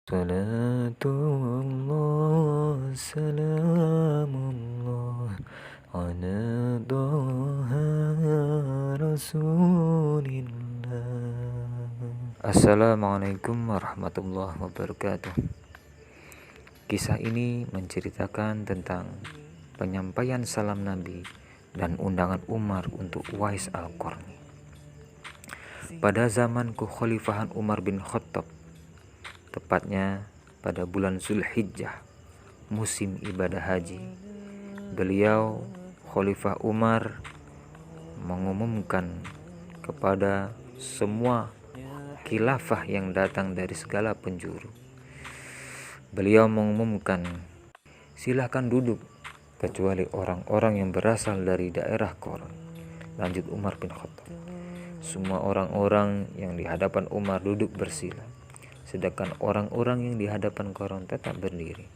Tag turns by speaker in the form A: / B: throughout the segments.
A: Salatullah, salamullah ala Taha Rasulillah. Assalamualaikum warahmatullahi wabarakatuh. Kisah ini menceritakan tentang penyampaian salam Nabi dan undangan Umar untuk Uwais Al-Qarni. Pada zaman kekhalifahan Umar bin Khattab, tepatnya pada bulan Zulhijjah, musim ibadah haji, beliau Khalifah Umar mengumumkan kepada semua khilafah yang datang dari segala penjuru. Beliau mengumumkan, silahkan duduk kecuali orang-orang yang berasal dari daerah Qoran. Lanjut Umar bin Khattab, semua orang-orang yang di hadapan Umar duduk bersila, sedangkan orang-orang yang di hadapan Qoran tetap berdiri.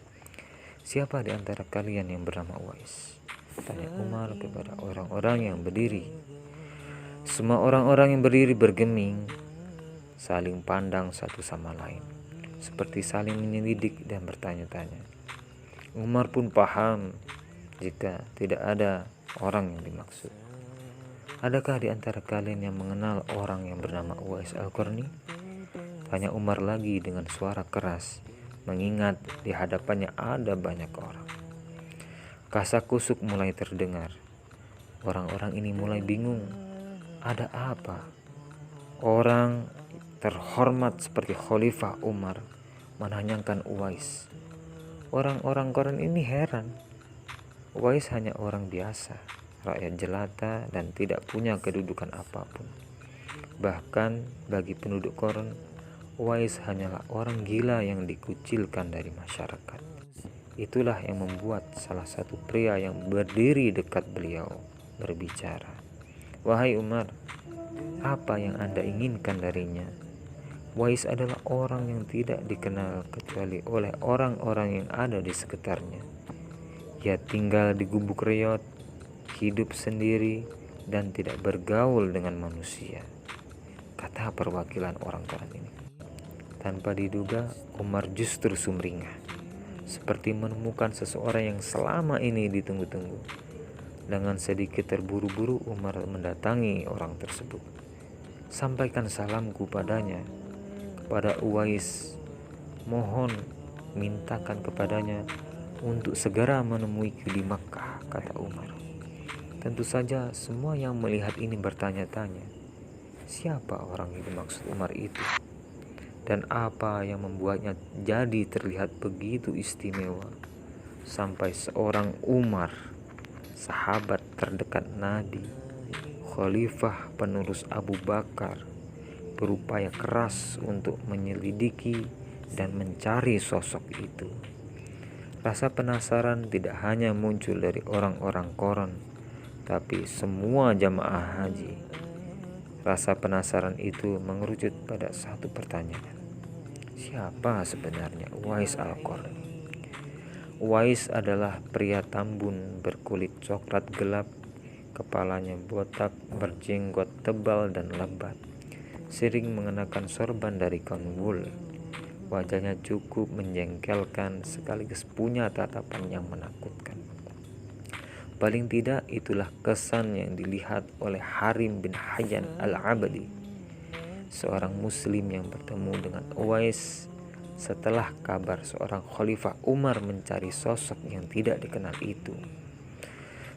A: Siapa di antara kalian yang bernama Uwais? Tanya Umar kepada orang-orang yang berdiri. Semua orang-orang yang berdiri bergeming, saling pandang satu sama lain, seperti saling menyelidik dan bertanya-tanya. Umar pun paham jika tidak ada orang yang dimaksud. Adakah di antara kalian yang mengenal orang yang bernama Uwais Al-Qarni? Tanya Umar lagi dengan suara keras, mengingat di hadapannya ada banyak orang. Kasak-kusuk mulai terdengar. Orang-orang ini mulai bingung. Ada apa? Orang terhormat seperti Khalifah Umar menanyakan Uwais. Orang-orang Qoran ini heran. Uwais hanya orang biasa, rakyat jelata dan tidak punya kedudukan apapun. Bahkan bagi penduduk Qoran, Uwais hanyalah orang gila yang dikucilkan dari masyarakat. Itulah yang membuat salah satu pria yang berdiri dekat beliau berbicara. Wahai Umar, apa yang Anda inginkan darinya? Uwais adalah orang yang tidak dikenal kecuali oleh orang-orang yang ada di sekitarnya. Ia tinggal di gubuk reot, hidup sendiri, dan tidak bergaul dengan manusia, kata perwakilan orang Qoran ini. Tanpa diduga, Umar justru sumringah, seperti menemukan seseorang yang selama ini ditunggu-tunggu. Dengan sedikit terburu-buru, Umar mendatangi orang tersebut. Sampaikan salamku padanya, kepada Uwais. Mohon mintakan kepadanya untuk segera menemuiku di Makkah, kata Umar. Tentu saja semua yang melihat ini bertanya-tanya, siapa orang yang dimaksud Umar itu? Dan apa yang membuatnya jadi terlihat begitu istimewa sampai seorang Umar, sahabat terdekat Nabi, khalifah penerus Abu Bakar, berupaya keras untuk menyelidiki dan mencari sosok itu. Rasa penasaran tidak hanya muncul dari orang-orang Qoran, tapi semua jamaah haji. Rasa penasaran itu mengerucut pada satu pertanyaan. Siapa sebenarnya Uwais Al-Qarni? Uwais adalah pria tambun berkulit coklat gelap, kepalanya botak, berjenggot tebal dan lebat, sering mengenakan sorban dari kain wul. Wajahnya cukup menjengkelkan sekaligus punya tatapan yang menakutkan. Paling tidak itulah kesan yang dilihat oleh Harim bin Hayyan Al-Abadi, seorang muslim yang bertemu dengan Uwais setelah kabar seorang Khalifah Umar mencari sosok yang tidak dikenal itu.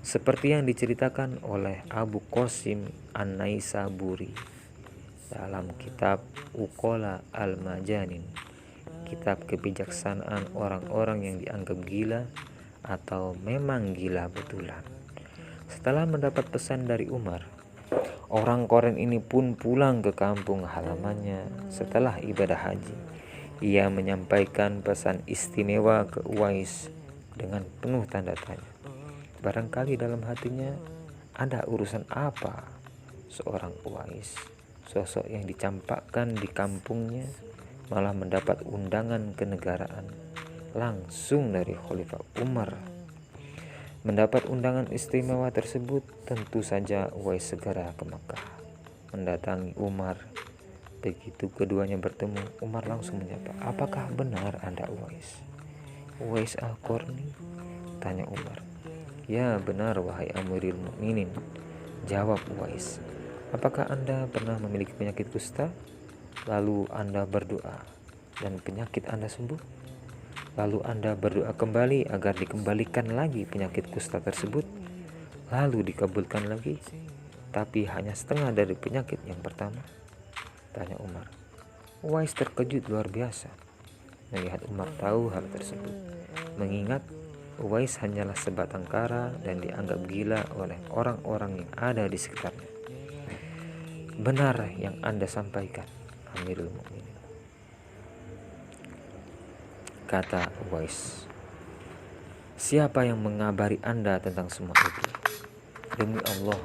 A: Seperti yang diceritakan oleh Abu Qasim An-Naisaburi dalam kitab Uqala Al-Majanin, kitab kebijaksanaan orang-orang yang dianggap gila atau memang gila betulan. Setelah mendapat pesan dari Umar, orang Qoran ini pun pulang ke kampung halamannya setelah ibadah haji. Ia menyampaikan pesan istimewa ke Uwais dengan penuh tanda tanya. Barangkali dalam hatinya ada urusan apa seorang Uwais, sosok yang dicampakkan di kampungnya, malah mendapat undangan kenegaraan langsung dari Khalifah Umar. Mendapat undangan istimewa tersebut, tentu saja Uwais segera ke Makkah, mendatangi Umar Begitu keduanya bertemu, Umar langsung menyapa, "Apakah benar Anda Uwais?" "Uwais Al-Qarni?" tanya Umar. "Ya benar wahai Amirul Mukminin," jawab Uwais. "Apakah Anda pernah memiliki penyakit kusta? Lalu Anda berdoa dan penyakit Anda sembuh? Lalu Anda berdoa kembali agar dikembalikan lagi penyakit kusta tersebut? Lalu dikabulkan lagi, tapi hanya setengah dari penyakit yang pertama?" tanya Umar. Uwais terkejut luar biasa melihat Umar tahu hal tersebut, mengingat Uwais hanyalah sebatang kara dan dianggap gila oleh orang-orang yang ada di sekitarnya. "Benar yang Anda sampaikan, Amirul Mukminin," kata Uwais. "Siapa yang mengabari Anda tentang semua itu?" "Demi Allah,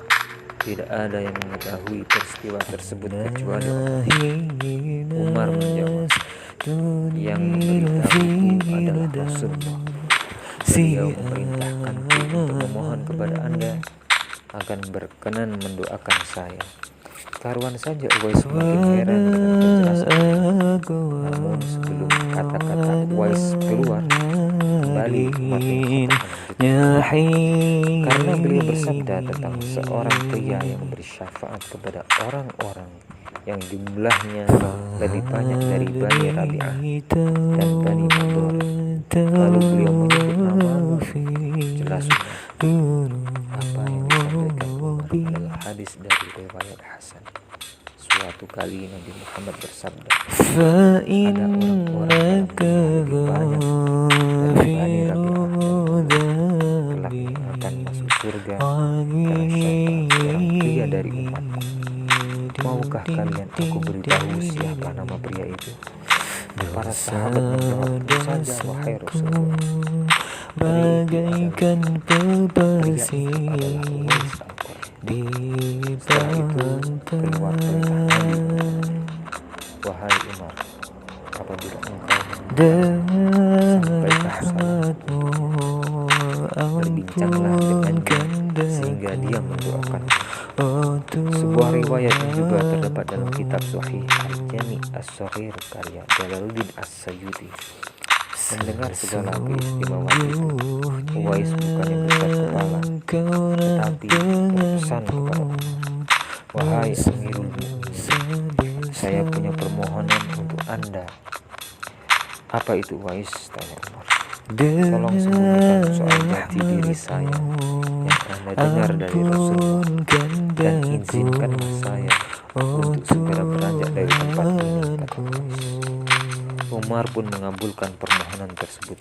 A: tidak ada yang mengetahui peristiwa tersebut kecuali Allah," Umar menjawab. "Yang memberitahuku adalah Rasulullah. Beliau memerintahkanku untuk memohon kepada Anda akan berkenan mendoakan saya." Karuan saja Uwais semakin heran dengan penjelasan. Namun sebelum kata-kata Uwais keluar, kembali Umar bin Khattab melanjutkan, "Karena beliau bersabda tentang seorang pria yang bersyafaat kepada orang-orang yang jumlahnya lebih banyak dari Bani Rabi'ah dan Bani Nadhr. Lalu beliau menyebut namamu. Jelas apa yang disampaikan Umar adalah hadis dari riwayat Hasan. Suatu kali Nabi Muhammad bersabda, ada orang-orang yang lebih banyak dari Bani Rabi'ah dan kelak akan masuk surga karena syafaat seorang pria dari umatku. Maukah kalian aku beritahu siapa nama pria itu? Para sahabat menjawab, "Tentu saja wahai Rasulullah." Bagaikan pebasir di keluar perintah Nabi, "Wahai Umar, apabila engkau sampaikan salammu, berbincanglah dengannya sehingga dia mendoakanmu." Sebuah riwayat yang juga terdapat dalam kitab Sahih Al-Jami' As-Shaghir karya Jalaluddin As-Sayyuti. Mendengar segala keistimewaan itu, Uwais bukannya getar kepala, tetapi berpesan kepada Umar, "Wahai Amirul Mukminin, saya punya permohonan untuk Anda." "Apa itu Uwais?" tanya Umar. "Tolong sembunyikan soal jati diri saya yang Anda dengar dari Rasulullah, dan izinkanlah saya untuk segera beranjak dari tempat ini," kata Uwais. Umar pun mengabulkan permohonan tersebut.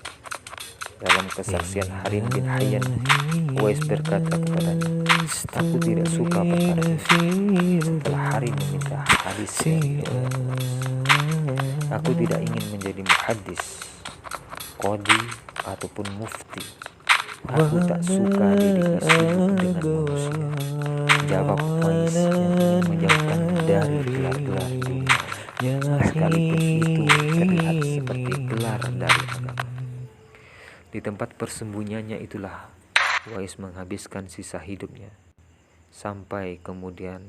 A: Dalam kesaksian Harim bin Hayyan, Uwais berkata kepadanya, "Aku tidak suka perkara ini." Setelah Harim meminta hadis dari Uwais, "Aku tidak ingin menjadi muhaddis, qadhi, ataupun mufti. Aku tak suka diriku sibuk dengan manusia," jawab Uwais yang ingin menjauhkan dari gelar-gelar dunia, sekalipun itu terlihat seperti gelar dari agama. Di tempat persembunyiannya itulah Uwais menghabiskan sisa hidupnya, sampai kemudian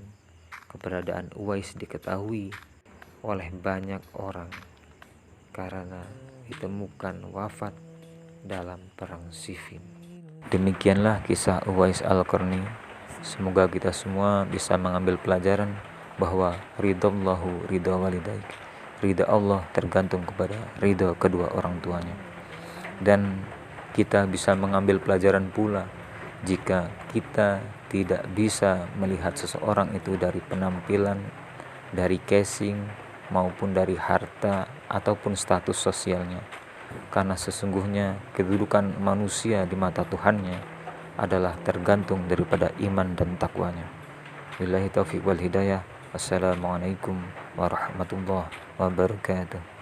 A: keberadaan Uwais diketahui oleh banyak orang karena ditemukan wafat dalam perang Siffin. Demikianlah kisah Uwais Al-Qarni. Semoga kita semua bisa mengambil pelajaran bahwa ridallahu ridha walidaik, ridha Allah tergantung kepada ridha kedua orang tuanya. Dan kita bisa mengambil pelajaran pula jika kita tidak bisa melihat seseorang itu dari penampilan, dari casing, maupun dari harta ataupun status sosialnya, karena sesungguhnya kedudukan manusia di mata Tuhannya adalah tergantung daripada iman dan takwanya. Billahi taufiq wal hidayah. Assalamualaikum warahmatullahi wabarakatuh.